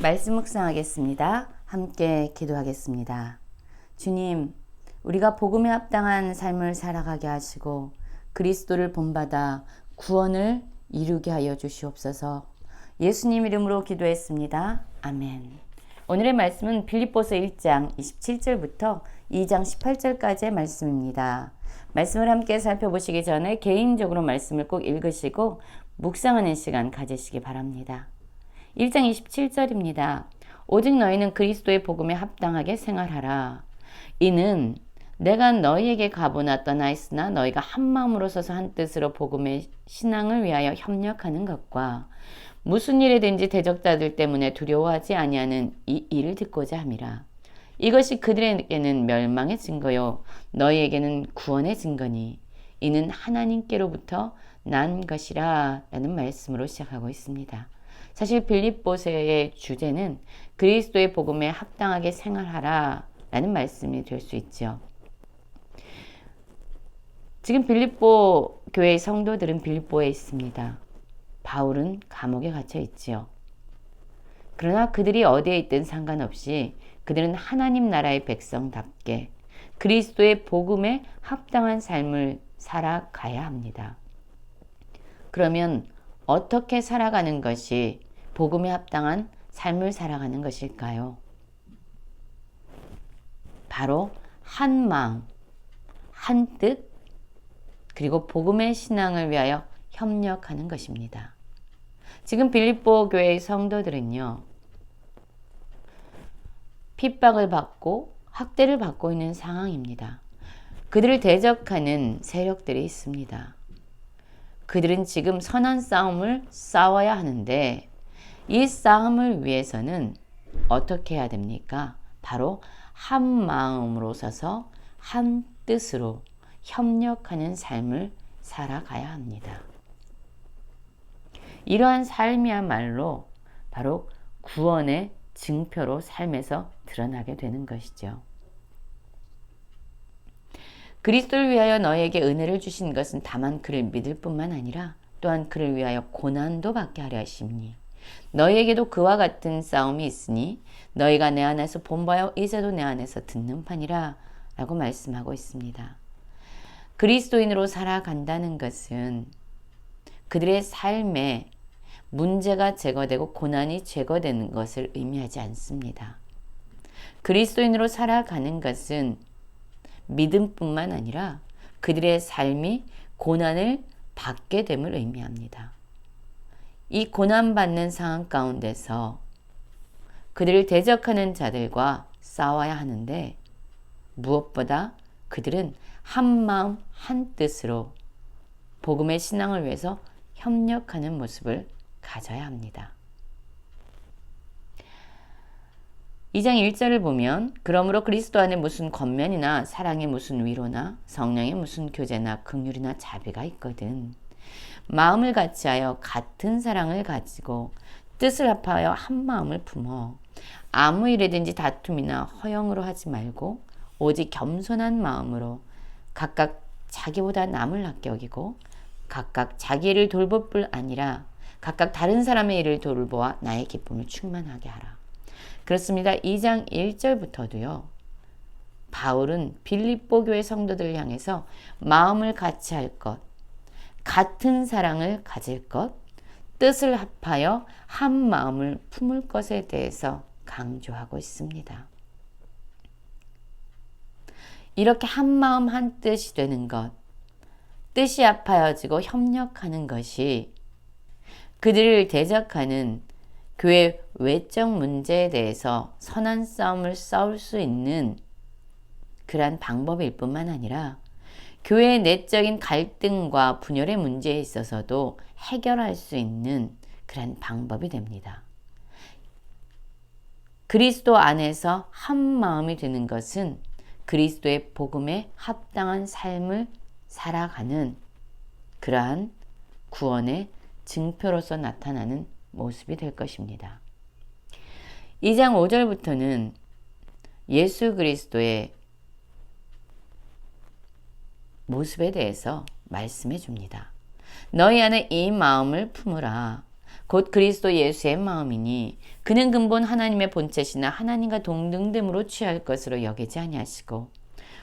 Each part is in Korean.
말씀 묵상하겠습니다. 함께 기도하겠습니다. 주님, 우리가 복음에 합당한 삶을 살아가게 하시고 그리스도를 본받아 구원을 이루게 하여 주시옵소서. 예수님 이름으로 기도했습니다. 아멘. 오늘의 말씀은 빌립보서 1장 27절부터 2장 18절까지의 말씀입니다. 말씀을 함께 살펴보시기 전에 개인적으로 말씀을 꼭 읽으시고 묵상하는 시간 가지시기 바랍니다. 1장 27절입니다. 오직 너희는 그리스도의 복음에 합당하게 생활하라. 이는 내가 너희에게 가보나 떠나 있으나 너희가 한 마음으로 서서 한 뜻으로 복음의 신앙을 위하여 협력하는 것과 무슨 일이든지 대적자들 때문에 두려워하지 아니하는 이 일을 듣고자 함이라. 이것이 그들에게는 멸망의 증거요 너희에게는 구원의 증거니 이는 하나님께로부터 난 것이라 라는 말씀으로 시작하고 있습니다. 사실 빌립보서의 주제는 그리스도의 복음에 합당하게 생활하라 라는 말씀이 될 수 있죠. 지금 빌립보 교회의 성도들은 빌립보에 있습니다. 바울은 감옥에 갇혀 있지요. 그러나 그들이 어디에 있든 상관없이 그들은 하나님 나라의 백성답게 그리스도의 복음에 합당한 삶을 살아가야 합니다. 그러면 어떻게 살아가는 것이 복음에 합당한 삶을 살아가는 것일까요? 바로 한 마음, 한 뜻, 그리고 복음의 신앙을 위하여 협력하는 것입니다. 지금 빌립보 교회의 성도들은요, 핍박을 받고 학대를 받고 있는 상황입니다. 그들을 대적하는 세력들이 있습니다. 그들은 지금 선한 싸움을 싸워야 하는데 이 싸움을 위해서는 어떻게 해야 됩니까? 바로 한 마음으로 서서 한 뜻으로 협력하는 삶을 살아가야 합니다. 이러한 삶이야말로 바로 구원의 증표로 삶에서 드러나게 되는 것이죠. 그리스도를 위하여 너에게 은혜를 주신 것은 다만 그를 믿을 뿐만 아니라 또한 그를 위하여 고난도 받게 하려 하심니 너희에게도 그와 같은 싸움이 있으니 너희가 내 안에서 본바요 이제도 내 안에서 듣는 판이라 라고 말씀하고 있습니다. 그리스도인으로 살아간다는 것은 그들의 삶에 문제가 제거되고 고난이 제거되는 것을 의미하지 않습니다. 그리스도인으로 살아가는 것은 믿음뿐만 아니라 그들의 삶이 고난을 받게 됨을 의미합니다. 이 고난받는 상황 가운데서 그들을 대적하는 자들과 싸워야 하는데 무엇보다 그들은 한 마음 한 뜻으로 복음의 신앙을 위해서 협력하는 모습을 가져야 합니다. 2장 1절을 보면 그러므로 그리스도 안에 무슨 권면이나 사랑의 무슨 위로나 성령의 무슨 교제나 긍휼이나 자비가 있거든. 마음을 같이하여 같은 사랑을 가지고 뜻을 합하여 한 마음을 품어 아무 일에든지 다툼이나 허영으로 하지 말고 오직 겸손한 마음으로 각각 자기보다 남을 낫게 여기고 각각 자기 일을 돌볼 뿐 아니라 각각 다른 사람의 일을 돌보아 나의 기쁨을 충만하게 하라. 그렇습니다. 2장 1절부터도요. 바울은 빌립보 교회 성도들을 향해서 마음을 같이 할 것, 같은 사랑을 가질 것, 뜻을 합하여 한 마음을 품을 것에 대해서 강조하고 있습니다. 이렇게 한 마음 한 뜻이 되는 것, 뜻이 합하여지고 협력하는 것이 그들을 대적하는 교회 외적 문제에 대해서 선한 싸움을 싸울 수 있는 그러한 방법일 뿐만 아니라 교회의 내적인 갈등과 분열의 문제에 있어서도 해결할 수 있는 그런 방법이 됩니다. 그리스도 안에서 한 마음이 되는 것은 그리스도의 복음에 합당한 삶을 살아가는 그러한 구원의 증표로서 나타나는 모습이 될 것입니다. 2장 5절부터는 예수 그리스도의 모습에 대해서 말씀해 줍니다. 너희 안에 이 마음을 품으라. 곧 그리스도 예수의 마음이니 그는 근본 하나님의 본체시나 하나님과 동등됨으로 취할 것으로 여기지 아니하시고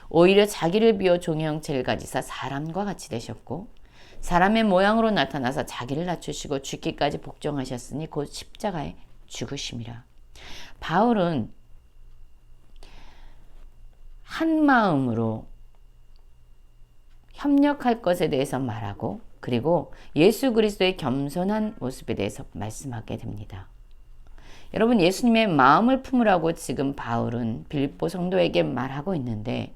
오히려 자기를 비워 종의 형체를 가지사 사람과 같이 되셨고 사람의 모양으로 나타나서 자기를 낮추시고 죽기까지 복종하셨으니 곧 십자가에 죽으심이라. 바울은 한 마음으로 협력할 것에 대해서 말하고 그리고 예수 그리스도의 겸손한 모습에 대해서 말씀하게 됩니다. 여러분, 예수님의 마음을 품으라고 지금 바울은 빌립보 성도에게 말하고 있는데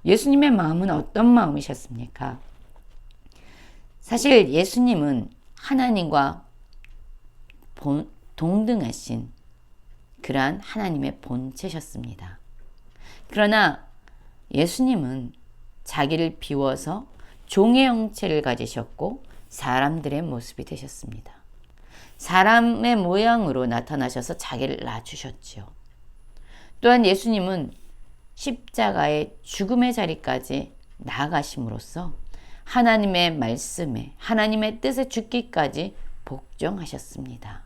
예수님의 마음은 어떤 마음이셨습니까? 사실 예수님은 하나님과 동등하신 그러한 하나님의 본체셨습니다. 그러나 예수님은 자기를 비워서 종의 형체를 가지셨고 사람들의 모습이 되셨습니다. 사람의 모양으로 나타나셔서 자기를 낮추셨지요. 또한 예수님은 십자가의 죽음의 자리까지 나아가심으로써 하나님의 말씀에 하나님의 뜻에 죽기까지 복종하셨습니다.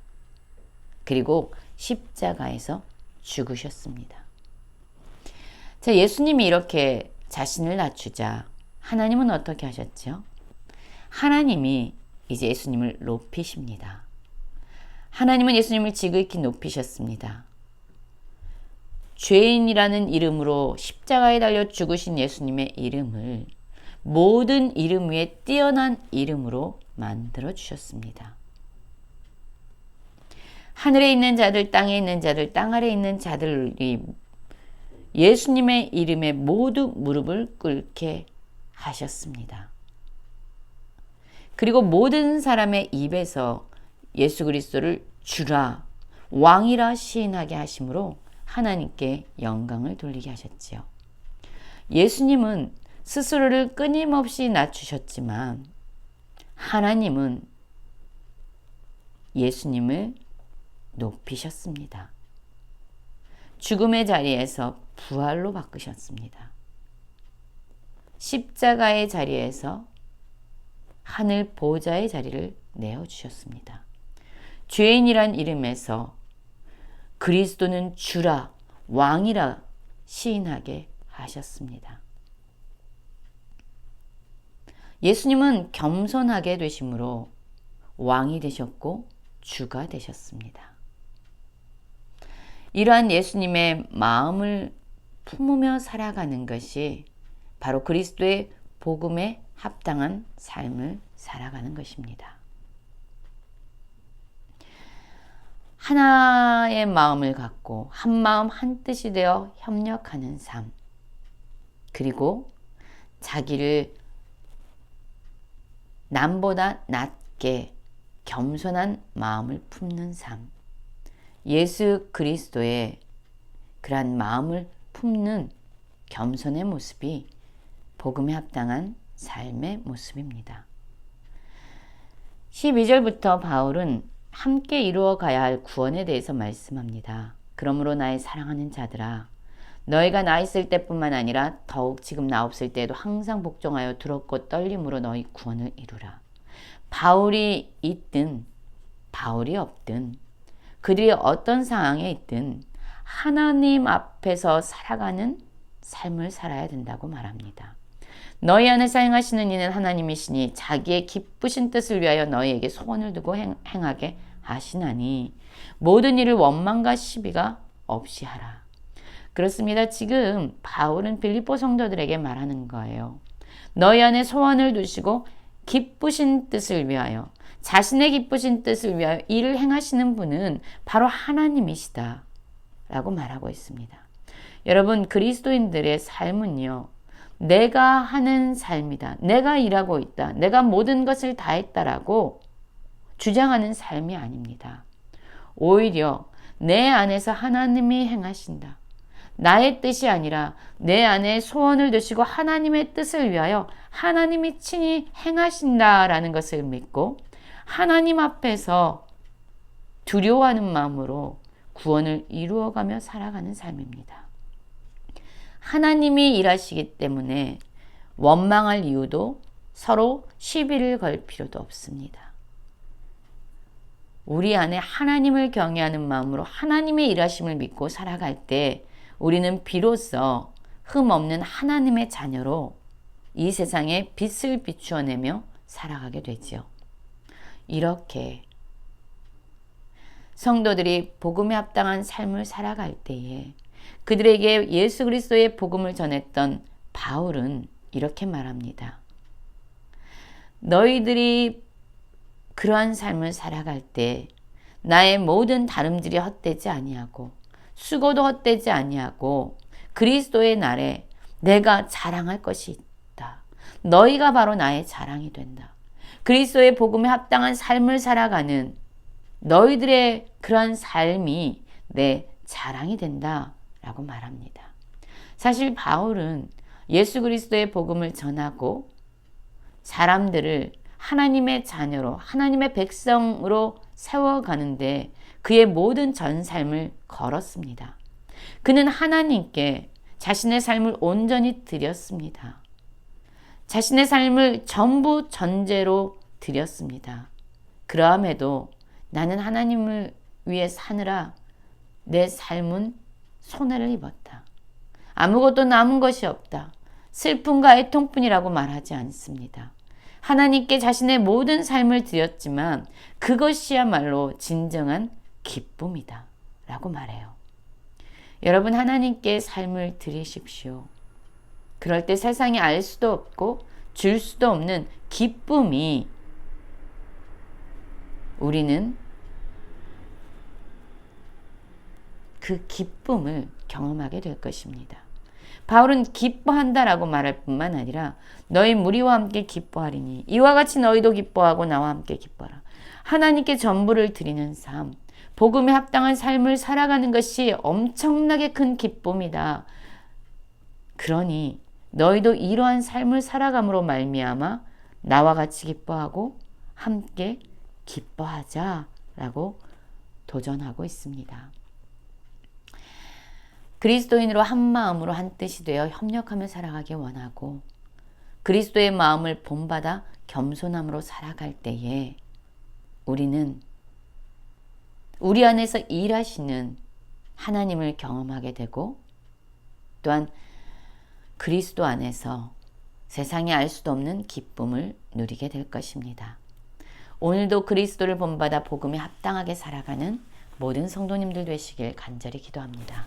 그리고 십자가에서 죽으셨습니다. 자, 예수님이 이렇게 자신을 낮추자 하나님은 어떻게 하셨죠? 하나님이 이제 예수님을 높이십니다. 하나님은 예수님을 지극히 높이셨습니다. 죄인이라는 이름으로 십자가에 달려 죽으신 예수님의 이름을 모든 이름 위에 뛰어난 이름으로 만들어 주셨습니다. 하늘에 있는 자들, 땅에 있는 자들, 땅 아래에 있는 자들이 예수님의 이름에 모두 무릎을 꿇게 하셨습니다. 그리고 모든 사람의 입에서 예수 그리스도를 주라, 왕이라 시인하게 하심으로 하나님께 영광을 돌리게 하셨지요. 예수님은 스스로를 끊임없이 낮추셨지만 하나님은 예수님을 높이셨습니다. 죽음의 자리에서 부활로 바꾸셨습니다. 십자가의 자리에서 하늘 보좌의 자리를 내어주셨습니다. 죄인이란 이름에서 그리스도는 주라, 왕이라 시인하게 하셨습니다. 예수님은 겸손하게 되심으로 왕이 되셨고 주가 되셨습니다. 이러한 예수님의 마음을 품으며 살아가는 것이 바로 그리스도의 복음에 합당한 삶을 살아가는 것입니다. 하나의 마음을 갖고 한 마음 한 뜻이 되어 협력하는 삶, 그리고 자기를 남보다 낮게 겸손한 마음을 품는 삶, 예수 그리스도의 그러한 마음을 품는 겸손의 모습이 복음에 합당한 삶의 모습입니다. 12절부터 바울은 함께 이루어 가야 할 구원에 대해서 말씀합니다. 그러므로 나의 사랑하는 자들아, 너희가 나 있을 때뿐만 아니라 더욱 지금 나 없을 때에도 항상 복종하여 두렵고 떨림으로 너희 구원을 이루라. 바울이 있든 바울이 없든 그들이 어떤 상황에 있든 하나님 앞에서 살아가는 삶을 살아야 된다고 말합니다. 너희 안에서 행하시는 이는 하나님이시니 자기의 기쁘신 뜻을 위하여 너희에게 소원을 두고 행하게 하시나니 모든 일을 원망과 시비가 없이 하라. 그렇습니다. 지금 바울은 빌립보 성도들에게 말하는 거예요. 너희 안에 소원을 두시고 기쁘신 뜻을 위하여, 자신의 기쁘신 뜻을 위하여 일을 행하시는 분은 바로 하나님이시다 라고 말하고 있습니다. 여러분, 그리스도인들의 삶은요, 내가 하는 삶이다, 내가 일하고 있다, 내가 모든 것을 다 했다라고 주장하는 삶이 아닙니다. 오히려 내 안에서 하나님이 행하신다, 나의 뜻이 아니라 내 안에 소원을 두시고 하나님의 뜻을 위하여 하나님이 친히 행하신다라는 것을 믿고 하나님 앞에서 두려워하는 마음으로 구원을 이루어가며 살아가는 삶입니다. 하나님이 일하시기 때문에 원망할 이유도 서로 시비를 걸 필요도 없습니다. 우리 안에 하나님을 경외하는 마음으로 하나님의 일하심을 믿고 살아갈 때 우리는 비로소 흠없는 하나님의 자녀로 이 세상에 빛을 비추어내며 살아가게 되지요. 이렇게 성도들이 복음에 합당한 삶을 살아갈 때에 그들에게 예수 그리스도의 복음을 전했던 바울은 이렇게 말합니다. 너희들이 그러한 삶을 살아갈 때 나의 모든 다름질이 헛되지 아니하고 수고도 헛되지 아니하고 그리스도의 날에 내가 자랑할 것이 있다. 너희가 바로 나의 자랑이 된다. 그리스도의 복음에 합당한 삶을 살아가는 너희들의 그러한 삶이 내 자랑이 된다 라고 말합니다. 사실 바울은 예수 그리스도의 복음을 전하고 사람들을 하나님의 자녀로 하나님의 백성으로 세워가는데 그의 모든 전 삶을 걸었습니다. 그는 하나님께 자신의 삶을 온전히 드렸습니다. 자신의 삶을 전부 전제로 드렸습니다. 그러함에도 나는 하나님을 위해 사느라 내 삶은 손해를 입었다. 아무것도 남은 것이 없다. 슬픔과 애통뿐이라고 말하지 않습니다. 하나님께 자신의 모든 삶을 드렸지만 그것이야말로 진정한 기쁨이다 라고 말해요. 여러분, 하나님께 삶을 드리십시오. 그럴 때 세상에 알 수도 없고 줄 수도 없는 기쁨이 우리는 그 기쁨을 경험하게 될 것입니다. 바울은 기뻐한다라고 말할 뿐만 아니라 너희 무리와 함께 기뻐하리니 이와 같이 너희도 기뻐하고 나와 함께 기뻐하라. 하나님께 전부를 드리는 삶, 복음에 합당한 삶을 살아가는 것이 엄청나게 큰 기쁨이다. 그러니 너희도 이러한 삶을 살아감으로 말미암아 나와 같이 기뻐하고 함께 기뻐하자라고 도전하고 있습니다. 그리스도인으로 한 마음으로 한 뜻이 되어 협력하며 살아가기 원하고 그리스도의 마음을 본받아 겸손함으로 살아갈 때에 우리는 우리 안에서 일하시는 하나님을 경험하게 되고 또한 그리스도 안에서 세상에 알 수도 없는 기쁨을 누리게 될 것입니다. 오늘도 그리스도를 본받아 복음에 합당하게 살아가는 모든 성도님들 되시길 간절히 기도합니다.